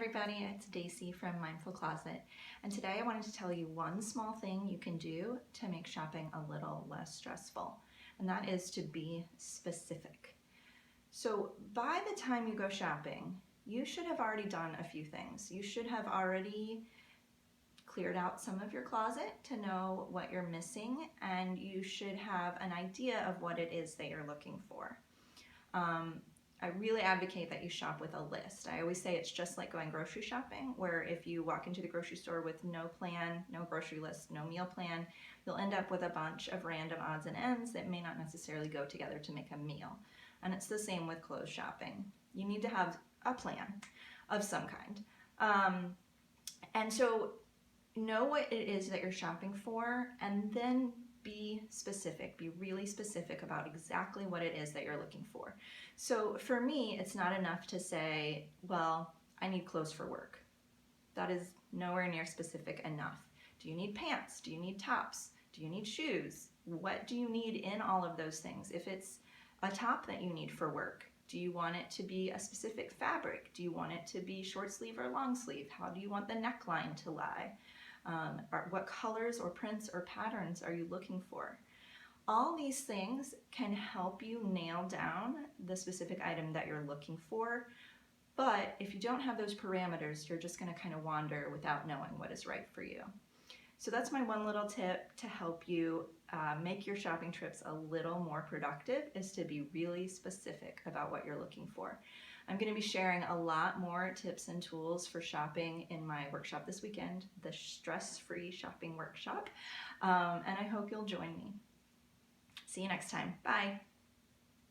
everybody, it's Daisy from Mindful Closet, and today I wanted to tell you one small thing you can do to make shopping a little less stressful, and that is to be specific. So by the time you go shopping, you should have already done a few things. You should have already cleared out some of your closet to know what you're missing, and you should have an idea of what it is that you're looking for. I really advocate that you shop with a list. I always say it's just like going grocery shopping, where if you walk into the grocery store with no plan, no grocery list, no meal plan, you'll end up with a bunch of random odds and ends that may not necessarily go together to make a meal. And it's the same with clothes shopping. You need to have a plan of some kind. And so know what it is that you're shopping for, and then be specific, be really specific about exactly what it is that you're looking for. So for me, it's not enough to say, well, I need clothes for work. That is nowhere near specific enough. Do you need pants? Do you need tops? Do you need shoes? What do you need in all of those things? If it's a top that you need for work, do you want it to be a specific fabric? Do you want it to be short sleeve or long sleeve? How do you want the neckline to lie? What colors or prints or patterns are you looking for? All these things can help you nail down the specific item that you're looking for, but if you don't have those parameters, you're just going to kind of wander without knowing what is right for you. So that's my one little tip to help you make your shopping trips a little more productive, is to be really specific about what you're looking for. I'm going to be sharing a lot more tips and tools for shopping in my workshop this weekend, the Stress-Free Shopping Workshop, and I hope you'll join me. See you next time. Bye.